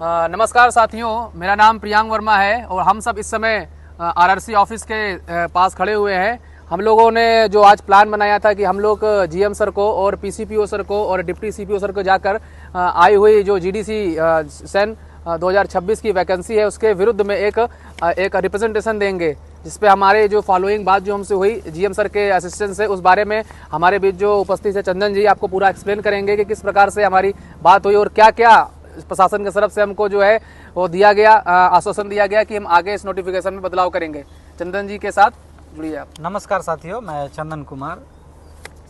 नमस्कार साथियों, मेरा नाम प्रियांक वर्मा है और हम सब इस समय आरआरसी ऑफिस के पास खड़े हुए हैं। हम लोगों ने जो आज प्लान बनाया था कि हम लोग जीएम सर को और पीसीपीओ सर को और डिप्टी सीपीओ सर को जाकर आई हुई जो जीडीसी सन 2026 की वैकेंसी है उसके विरुद्ध में एक रिप्रेजेंटेशन देंगे, जिसपे हमारे जो फॉलोइंग बात जो हमसे हुई जीएम सर के असिस्टेंट से, उस बारे में हमारे बीच जो उपस्थित है चंदन जी आपको पूरा एक्सप्लेन करेंगे कि किस प्रकार से हमारी बात हुई और क्या क्या प्रशासन की तरफ से हमको जो है वो दिया गया, आश्वासन दिया गया कि हम आगे इस नोटिफिकेशन में बदलाव करेंगे। चंदन जी के साथ जुड़िए आप। नमस्कार साथियों, मैं चंदन कुमार।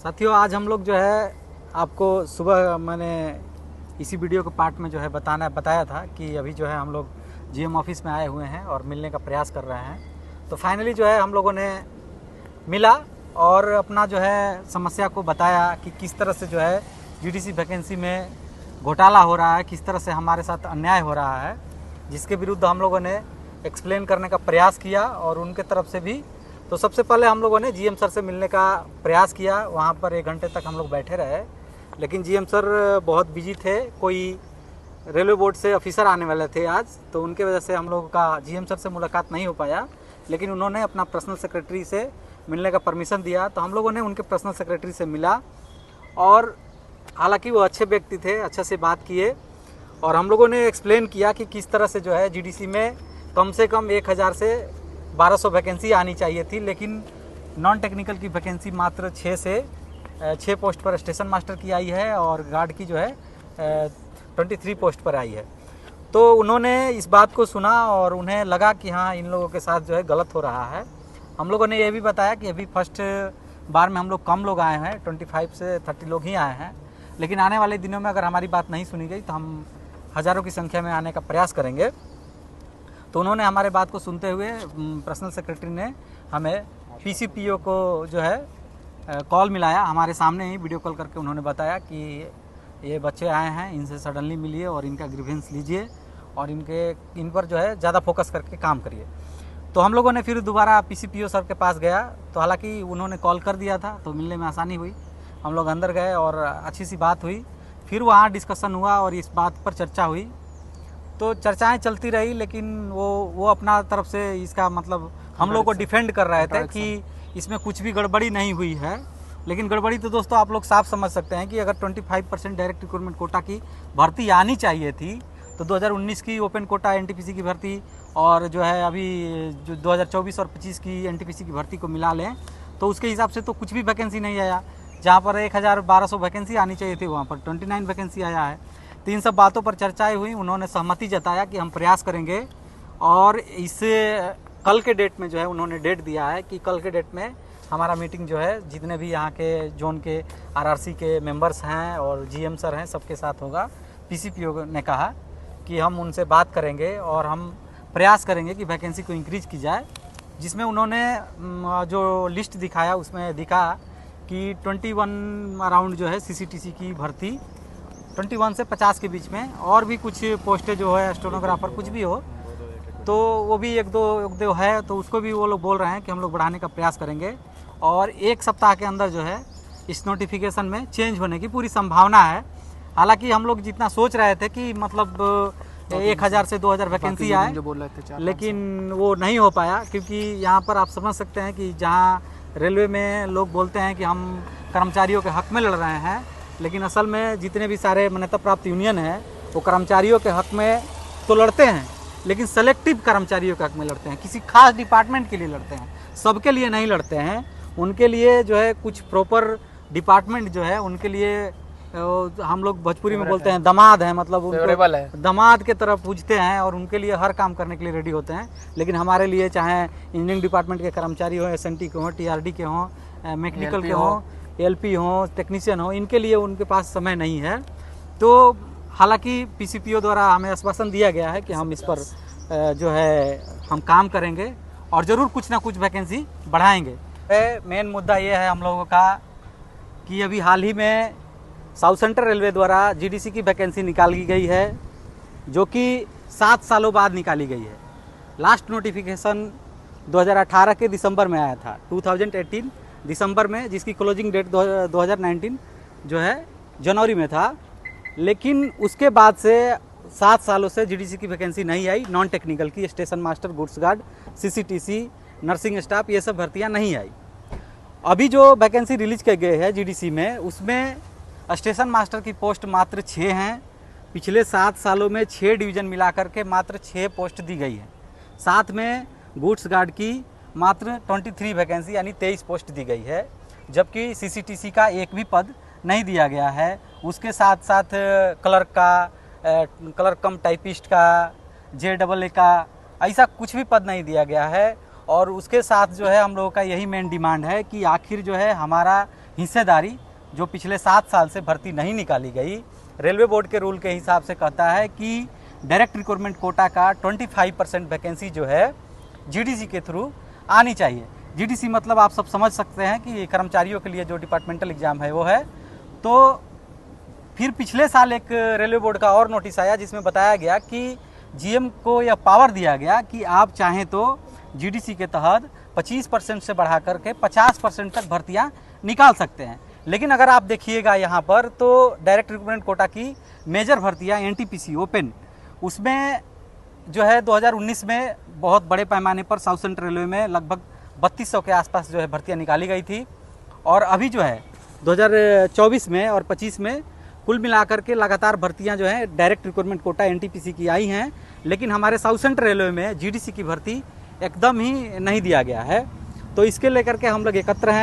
साथियों, आज हम लोग जो है आपको सुबह मैंने इसी वीडियो के पार्ट में जो है बताया था कि अभी जो है हम लोग जीएम ऑफिस में आए हुए हैं और मिलने का प्रयास कर रहे हैं। तो फाइनली जो है हम लोगों ने मिला और अपना जो है समस्या को बताया कि किस तरह से जो है जीडीसी वैकेंसी में घोटाला हो रहा है, किस तरह से हमारे साथ अन्याय हो रहा है, जिसके विरुद्ध हम लोगों ने एक्सप्लेन करने का प्रयास किया और उनके तरफ से भी। तो सबसे पहले हम लोगों ने जीएम सर से मिलने का प्रयास किया। वहाँ पर 1 घंटे तक हम लोग बैठे रहे, लेकिन जीएम सर बहुत बिजी थे, कोई रेलवे बोर्ड से ऑफिसर आने वाले थे आज, तो उनके वजह से हम लोगों का जीएम सर से मुलाकात नहीं हो पाया। लेकिन उन्होंने अपना पर्सनल सेक्रेटरी से मिलने का परमिशन दिया, तो हम लोगों ने उनके पर्सनल सेक्रेटरी से मिला और हालांकि वो अच्छे व्यक्ति थे, अच्छे से बात किए और हम लोगों ने एक्सप्लेन किया कि किस तरह से जो है जीडीसी में कम से कम 1000 से 1200 वैकेंसी आनी चाहिए थी, लेकिन नॉन टेक्निकल की वैकेंसी मात्र 6 से 6 पोस्ट पर स्टेशन मास्टर की आई है और गार्ड की जो है 23 पोस्ट पर आई है। तो उन्होंने इस बात को सुना और उन्हें लगा कि हाँ, इन लोगों के साथ जो है गलत हो रहा है। हम लोगों ने ये भी बताया कि अभी फर्स्ट बार में हम लोग कम लोग आए हैं, 25 से 30 लोग ही आए हैं, लेकिन आने वाले दिनों में अगर हमारी बात नहीं सुनी गई तो हम हज़ारों की संख्या में आने का प्रयास करेंगे। तो उन्होंने हमारे बात को सुनते हुए पर्सनल सेक्रेटरी ने हमें पीसीपीओ को जो है कॉल मिलाया, हमारे सामने ही वीडियो कॉल करके उन्होंने बताया कि ये बच्चे आए हैं, इनसे सडनली मिलिए और इनका ग्रीवेंस लीजिए और इन पर जो है ज़्यादा फोकस करके काम करिए। तो हम लोगों ने फिर दोबारा पीसीपीओ सर के पास गया, तो हालांकि उन्होंने कॉल कर दिया था तो मिलने में आसानी हुई। हम लोग अंदर गए और अच्छी सी बात हुई, फिर वहाँ डिस्कशन हुआ और इस बात पर चर्चा हुई। तो चर्चाएं चलती रही, लेकिन वो अपना तरफ से इसका मतलब हम लोग को डिफेंड कर रहे थे कि इसमें कुछ भी गड़बड़ी नहीं हुई है। लेकिन गड़बड़ी तो दोस्तों आप लोग साफ समझ सकते हैं कि अगर 25% डायरेक्ट रिक्रूटमेंट कोटा की भर्ती आनी चाहिए थी, तो 2019 की ओपन कोटा एनटीपीसी की भर्ती और जो है अभी जो 2024 और 25 की एनटीपीसी की भर्ती को मिला लें तो उसके हिसाब से तो कुछ भी वैकेंसी नहीं आया। जहाँ पर 1012 वैकेंसी आनी चाहिए थी वहाँ पर 29 वैकेंसी आया है। तो इन सब बातों पर चर्चाएं हुई, उन्होंने सहमति जताया कि हम प्रयास करेंगे और इससे कल के डेट में जो है उन्होंने डेट दिया है कि कल के डेट में हमारा मीटिंग जो है जितने भी यहाँ के जोन के आरआरसी के मेंबर्स हैं और जीएम सर हैं सबके साथ होगा। पीसीपीओ ने कहा कि हम उनसे बात करेंगे और हम प्रयास करेंगे कि वैकेंसी को इंक्रीज की जाए, जिसमें उन्होंने जो लिस्ट दिखाया उसमें दिखा कि 21 अराउंड जो है सीसीटीसी की भर्ती 21 से 50 के बीच में और भी कुछ पोस्टें जो है स्टेनोग्राफर कुछ भी हो तो वो भी एक दो है, तो उसको भी वो लोग बोल रहे हैं कि हम लोग बढ़ाने का प्रयास करेंगे और 1 सप्ताह के अंदर जो है इस नोटिफिकेशन में चेंज होने की पूरी संभावना है। हालांकि हम लोग जितना सोच रहे थे कि मतलब 1000 से 2000 वैकेंसी आए, लेकिन वो नहीं हो पाया, क्योंकि यहाँ पर आप समझ सकते हैं कि जहाँ रेलवे में लोग बोलते हैं कि हम कर्मचारियों के हक में लड़ रहे हैं, लेकिन असल में जितने भी सारे मान्यता प्राप्त यूनियन हैं वो कर्मचारियों के हक में तो लड़ते हैं, लेकिन सेलेक्टिव कर्मचारियों के हक में लड़ते हैं, किसी खास डिपार्टमेंट के लिए लड़ते हैं, सबके लिए नहीं लड़ते हैं। उनके लिए जो है कुछ प्रॉपर डिपार्टमेंट जो है उनके लिए हम लोग भोजपुरी में बोलते हैं दमाद है, मतलब उनको दमाद के तरफ पूछते हैं और उनके लिए हर काम करने के लिए रेडी होते हैं। लेकिन हमारे लिए चाहे इंजीनियरिंग डिपार्टमेंट के कर्मचारी हो, एसएनटी के हों, टीआरडी के हों, मैकेनिकल के हों, एलपी हों, टेक्नीशियन हो, इनके लिए उनके पास समय नहीं है। तो हालांकि पीसीपीओ द्वारा हमें आश्वासन दिया गया है कि हम इस पर जो है हम काम करेंगे और ज़रूर कुछ ना कुछ वैकेंसी बढ़ाएंगे। मेन मुद्दा ये है हम लोगों का कि अभी हाल ही में साउथ सेंट्रल रेलवे द्वारा जीडीसी की वैकेंसी निकाली गई है, जो कि 7 सालों बाद निकाली गई है। लास्ट नोटिफिकेशन 2018 के दिसंबर में आया था, 2018 दिसंबर में, जिसकी क्लोजिंग डेट 2019 जो है जनवरी में था। लेकिन उसके बाद से 7 सालों से जीडीसी की वैकेंसी नहीं आई, नॉन टेक्निकल की, station master, goods guard, CCTC, nursing staff, ये सब भर्तियां नहीं आई। अभी जो वैकेंसी रिलीज किए गए हैं जीडीसी में, उसमें स्टेशन मास्टर की पोस्ट मात्र 6 हैं। पिछले 7 सालों में 6 डिवीज़न मिलाकर के मात्र 6 पोस्ट दी गई है। साथ में गुड्स गार्ड की मात्र 23 वैकेंसी यानी 23 पोस्ट दी गई है, जबकि सीसीटीसी का एक भी पद नहीं दिया गया है। उसके साथ साथ क्लर्क का, क्लर्क कम टाइपिस्ट का, JAA का, ऐसा कुछ भी पद नहीं दिया गया है। और उसके साथ जो है हम लोगों का यही मेन डिमांड है कि आखिर जो है हमारा हिस्सेदारी जो पिछले 7 साल से भर्ती नहीं निकाली गई, रेलवे बोर्ड के रूल के हिसाब से कहता है कि डायरेक्ट रिक्रूटमेंट कोटा का 25% वैकेंसी जो है जीडीसी के थ्रू आनी चाहिए। जीडीसी मतलब आप सब समझ सकते हैं कि कर्मचारियों के लिए जो डिपार्टमेंटल एग्ज़ाम है वो है। तो फिर पिछले साल एक रेलवे बोर्ड का और नोटिस आया जिसमें बताया गया कि जीएम को यह पावर दिया गया कि आप चाहें तो जीडीसी के तहत 25% से बढ़ा करके 50% तक भर्तियां निकाल सकते हैं। लेकिन अगर आप देखिएगा यहाँ पर तो डायरेक्ट रिक्रूटमेंट कोटा की मेजर भर्तियां एनटीपीसी ओपन, उसमें जो है 2019 में बहुत बड़े पैमाने पर साउथ सेंट्रल रेलवे में लगभग 3200 के आसपास जो है भर्तियां निकाली गई थी। और अभी जो है 2024 में और 25 में कुल मिलाकर के लगातार भर्तियां जो है डायरेक्ट रिक्रूटमेंट कोटा एनटीपीसी की आई हैं, लेकिन हमारे साउथ सेंट्रल रेलवे में जीडीसी की भर्ती एकदम ही नहीं दिया गया है। तो इसके लेकर के हम लोग एकत्र हैं।